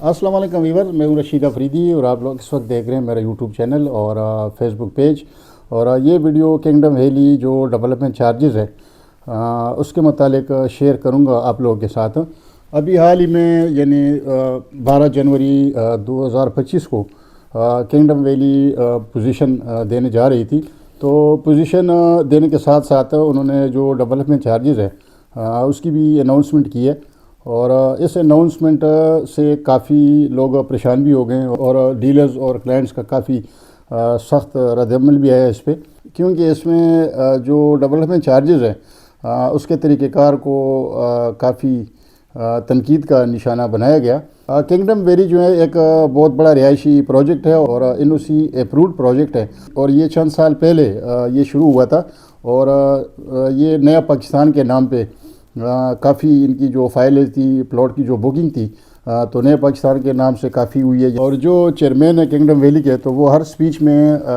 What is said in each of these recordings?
अस्सलाम वालेकुम वीवर, मैं हूँ रशीद अफरीदी और आप लोग इस वक्त देख रहे हैं मेरा यूट्यूब चैनल और फेसबुक पेज। और ये वीडियो किंगडम वैली जो डेवलपमेंट चार्जेस है उसके मुतालिक शेयर करूँगा आप लोगों के साथ। अभी हाल ही में यानी 12 जनवरी 2025 को किंगडम वैली पोजीशन देने जा रही थी। तो पोजीशन देने के साथ साथ उन्होंने जो डेवलपमेंट चार्जेस है उसकी भी अनाउंसमेंट की है। और इस अनाउंसमेंट से काफ़ी लोग परेशान भी हो गए और डीलर्स और क्लाइंट्स का काफ़ी सख्त रद्दअमल भी आया इस पर, क्योंकि इसमें जो डेवलपमेंट चार्जेस है उसके तरीक़ेकार को काफ़ी तनकीद का निशाना बनाया गया। किंगडम वैली जो है एक बहुत बड़ा रिहायशी प्रोजेक्ट है और एनओसी अप्रूव्ड प्रोजेक्ट है और ये चंद साल पहले ये शुरू हुआ था और ये नया पाकिस्तान के नाम पे काफ़ी इनकी जो फाइलें थी, प्लॉट की जो बुकिंग थी तो नए पाकिस्तान के नाम से काफ़ी हुई है। और जो चेयरमैन है किंगडम वैली के, तो वो हर स्पीच में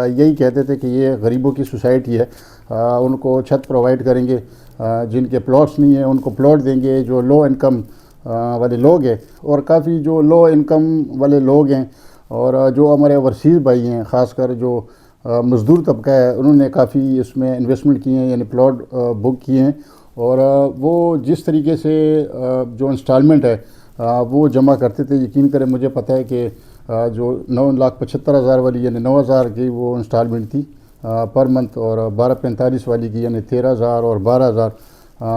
यही कहते थे कि ये गरीबों की सोसाइटी है, उनको छत प्रोवाइड करेंगे, जिनके प्लॉट्स नहीं है उनको प्लॉट देंगे, जो लो इनकम वाले लोग हैं और काफ़ी जो लो इनकम वाले लोग हैं और जो हमारे ओवरसीज़ भाई हैं, ख़ासकर जो मज़दूर तबका है, उन्होंने काफ़ी इसमें इन्वेस्टमेंट किए हैं, यानी प्लॉट बुक किए हैं। और वो जिस तरीके से जो इंस्टॉलमेंट है वो जमा करते थे, यकीन करें मुझे पता है कि जो 9,75,000 वाली यानी 9,000 की वो इंस्टॉलमेंट थी पर मंथ और 12,45 वाली की यानी 13,000 और 12,000।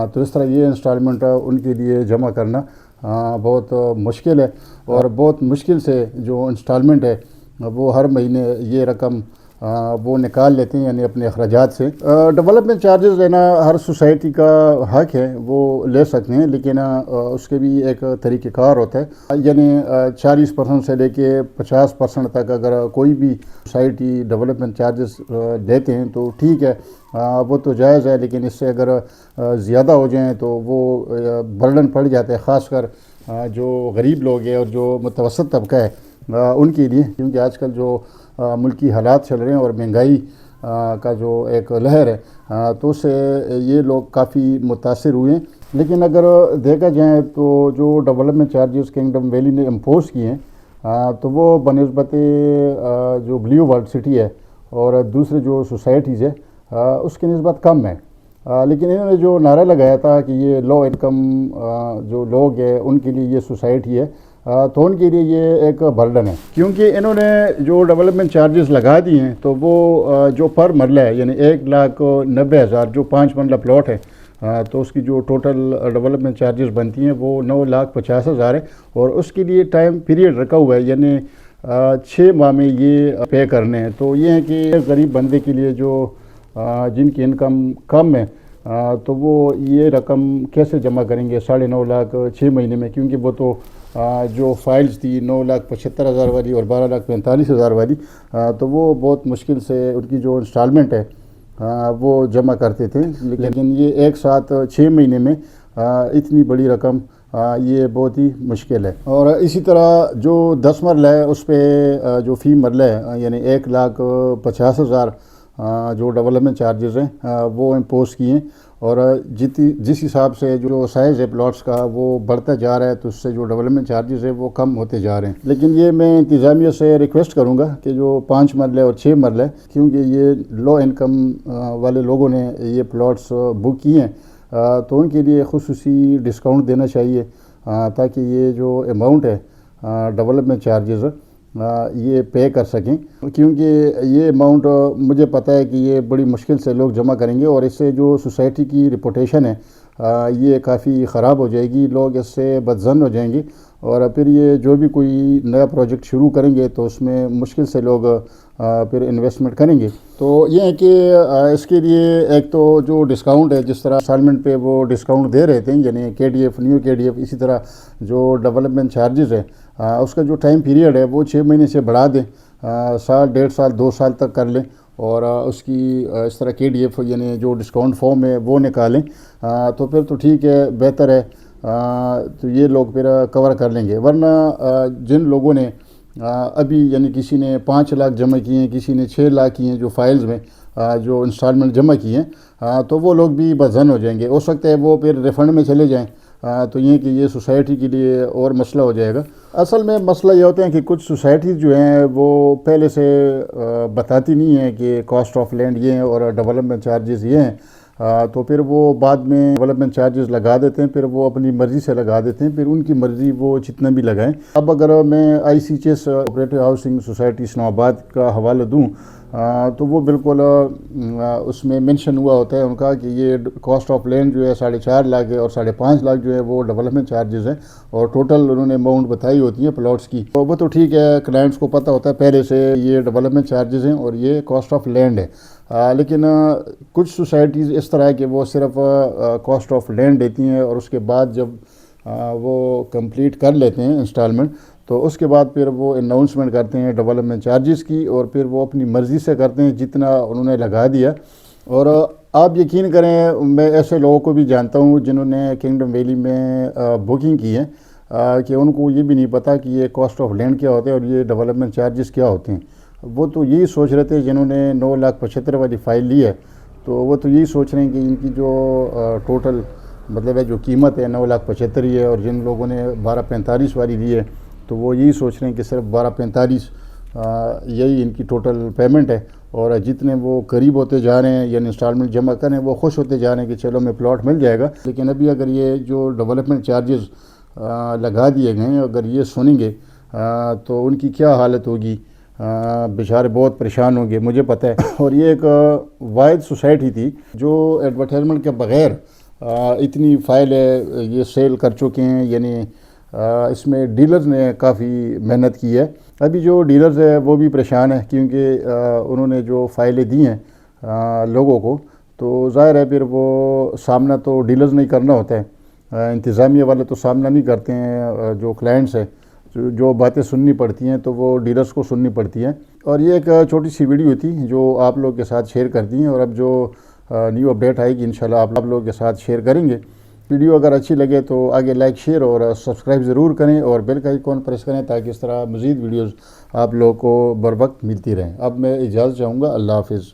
तो इस तरह ये इंस्टॉलमेंट उनके लिए जमा करना बहुत मुश्किल है और बहुत मुश्किल से जो इंस्टॉलमेंट है वो हर महीने ये रकम वो निकाल लेते हैं, यानी अपने अखराजात से। डेवलपमेंट चार्जेस लेना हर सोसाइटी का हक है, वो ले सकते हैं, लेकिन उसके भी एक तरीक़ेकार होता है। यानी 40% से लेके 50% तक अगर कोई भी सोसाइटी डेवलपमेंट चार्जेस लेते हैं तो ठीक है, वो तो जायज़ है, लेकिन इससे अगर ज़्यादा हो जाएँ तो वो बर्डन पड़ जाता है, ख़ासकर जो गरीब लोग हैं और जो मुतवसत तबका है उनके लिए, क्योंकि आजकल जो मुल्की हालात चल रहे हैं और महंगाई का जो एक लहर है तो उससे ये लोग काफ़ी मुतासिर हुए हैं। लेकिन अगर देखा जाए तो जो डेवलपमेंट चार्जेस किंगडम वैली ने इम्पोज किए हैं तो वो बनिस्बत जो ब्लू वर्ल्ड सिटी है और दूसरे जो सोसाइटीज़ है उसकी निस्बत कम है। लेकिन इन्होंने जो नारा लगाया था कि ये लो इनकम जो लोग हैं उनके लिए ये सोसाइटी है, तो उनके लिए ये एक बर्डन है, क्योंकि इन्होंने जो डेवलपमेंट चार्जेस लगा दिए हैं तो वो जो पर मरला है यानी 1,90,000 जो 5 मरला प्लॉट है तो उसकी जो टोटल डेवलपमेंट चार्जेस बनती हैं वो 9,50,000 है और उसके लिए टाइम पीरियड रखा हुआ है, यानी 6 माह में ये पे करने हैं। तो ये है कि गरीब बंदे के लिए जो जिनकी इनकम कम है तो वो ये रकम कैसे जमा करेंगे 9.5 लाख 6 महीने में, क्योंकि वो तो जो फाइल्स थी 9,75,000 वाली और 12,45,000 वाली तो वो बहुत मुश्किल से उनकी जो इंस्टॉलमेंट है वो जमा करते थे। लेकिन ये एक साथ 6 महीने में इतनी बड़ी रकम ये बहुत ही मुश्किल है। और इसी तरह जो 10 मरला है उस पर जो फ़ी मरला है यानी 1,50,000 जो डेवलपमेंट चार्जेस हैं वो इम्पोज किए और जिस हिसाब से जो साइज़ है प्लॉट्स का वो बढ़ता जा रहा है तो उससे जो डेवलपमेंट चार्जेस है वो कम होते जा रहे हैं। लेकिन ये मैं इंतज़ामिया से रिक्वेस्ट करूँगा कि जो 5 मरले और 6 मरले, क्योंकि ये लो इनकम वाले लोगों ने ये प्लॉट्स बुक किए हैं तो उनके लिए खुसूसी डिस्काउंट देना चाहिए ताकि ये जो अमाउंट है डेवलपमेंट चार्जेस ये पे कर सकें, क्योंकि ये अमाउंट मुझे पता है कि ये बड़ी मुश्किल से लोग जमा करेंगे और इससे जो सोसाइटी की रिपुटेशन है ये काफ़ी ख़राब हो जाएगी, लोग इससे बदज़न हो जाएंगे और फिर ये जो भी कोई नया प्रोजेक्ट शुरू करेंगे तो उसमें मुश्किल से लोग फिर इन्वेस्टमेंट करेंगे। तो ये है कि इसके लिए एक तो जो डिस्काउंट है, जिस तरह इंस्टॉलमेंट पे वो डिस्काउंट दे रहे थे यानी KDF न्यू KDF, इसी तरह जो डेवलपमेंट चार्जेस है उसका जो टाइम पीरियड है वो 6 महीने से बढ़ा दें, साल 1.5 साल 2 साल तक कर लें और उसकी इस तरह KDF यानी जो डिस्काउंट फॉर्म है वो निकालें तो फिर तो ठीक है, बेहतर है, तो ये लोग फिर कवर कर लेंगे। वरना जिन लोगों ने अभी यानी किसी ने 5 लाख जमा किए हैं, किसी ने 6 लाख किए हैं जो फाइल्स में जो इंस्टॉलमेंट जमा किए हैं तो वो लोग भी बदज़न हो जाएंगे। हो सकता है वो फिर रिफ़ंड में चले जाएं تو یہ کہ یہ سوسائٹی کے لیے اور مسئلہ ہو جائے گا۔ اصل میں مسئلہ یہ ہوتا ہے کہ کچھ سوسائٹیز جو ہیں وہ پہلے سے بتاتی نہیں ہیں کہ کاسٹ آف لینڈ یہ ہیں اور ڈیولپمنٹ چارجز یہ ہیں، تو پھر وہ بعد میں ڈیولپمنٹ چارجز لگا دیتے ہیں، پھر وہ اپنی مرضی سے لگا دیتے ہیں، پھر ان کی مرضی وہ جتنا بھی لگائیں۔ اب اگر میں ICHS کوآپریٹو ہاؤسنگ سوسائٹی اسلام آباد کا حوالہ دوں تو وہ بالکل اس میں منشن ہوا ہوتا ہے ان کا کہ یہ کاسٹ آف لینڈ جو ہے 4.5 لاکھ ہے اور 5.5 لاکھ جو ہے وہ ڈیولپمنٹ چارجز ہیں، اور ٹوٹل انہوں نے اماؤنٹ بتائی ہوتی ہے پلاٹس کی۔ تو وہ تو ٹھیک ہے، کلائنٹس کو پتہ ہوتا ہے پہلے سے یہ ڈیولپمنٹ چارجز ہیں اور یہ کاسٹ آف لینڈ ہے، لیکن کچھ سوسائٹیز اس طرح ہے کہ وہ صرف کاسٹ آف لینڈ دیتی ہیں اور اس کے بعد جب وہ کمپلیٹ کر لیتے ہیں انسٹالمنٹ تو اس کے بعد پھر وہ اناؤنسمنٹ کرتے ہیں ڈیولپمنٹ چارجز کی، اور پھر وہ اپنی مرضی سے کرتے ہیں جتنا انہوں نے لگا دیا۔ اور آپ یقین کریں میں ایسے لوگوں کو بھی جانتا ہوں جنہوں نے کنگڈم ویلی میں بکنگ کی ہے کہ ان کو یہ بھی نہیں پتہ کہ یہ کاسٹ آف لینڈ کیا ہوتا ہے اور یہ ڈیولپمنٹ چارجز کیا ہوتے ہیں۔ وہ تو یہی سوچ رہے تھے جنہوں نے 9,75,000 والی فائل لی ہے، تو وہ تو یہی سوچ رہے ہیں کہ ان کی جو ٹوٹل مطلب ہے جو قیمت ہے 9,75,000 ہی ہے، اور جن لوگوں نے 12,45 والی لی ہے تو وہ یہی سوچ رہے ہیں کہ صرف 12,45 یہی ان کی ٹوٹل پیمنٹ ہے، اور جتنے وہ قریب ہوتے جا رہے ہیں یعنی انسٹالمنٹ جمع کریں وہ خوش ہوتے جا رہے ہیں کہ چلو ہمیں پلاٹ مل جائے گا۔ لیکن ابھی اگر یہ جو ڈیولپمنٹ چارجز لگا دیے گئے ہیں اگر یہ سنیں گے تو ان کی کیا حالت ہوگی، بیچارے بہت پریشان ہوں گے، مجھے پتہ ہے۔ اور یہ ایک واحد سوسائٹی تھی جو ایڈورٹائزمنٹ کے بغیر اتنی فائل ہے یہ سیل کر چکے ہیں، یعنی اس میں ڈیلرز نے کافی محنت کی ہے۔ ابھی جو ڈیلرز ہیں وہ بھی پریشان ہیں کیونکہ انہوں نے جو فائلیں دی ہیں لوگوں کو، تو ظاہر ہے پھر وہ سامنا تو ڈیلرز نہیں کرنا ہوتا ہے، انتظامیہ والے تو سامنا نہیں کرتے ہیں، جو کلائنٹس ہیں جو باتیں سننی پڑتی ہیں تو وہ ڈیلرز کو سننی پڑتی ہیں۔ اور یہ ایک چھوٹی سی ویڈیو تھی جو آپ لوگ کے ساتھ شیئر کرتی ہیں، اور اب جو نیو اپڈیٹ آئے گی انشاءاللہ آپ لوگوں کے ساتھ شیئر کریں گے۔ ویڈیو اگر اچھی لگے تو آگے لائک شیئر اور سبسکرائب ضرور کریں، اور بیل کا آئیکن پریس کریں تاکہ اس طرح مزید ویڈیوز آپ لوگوں کو بر وقت ملتی رہیں۔ اب میں اجازت چاہوں گا، اللہ حافظ۔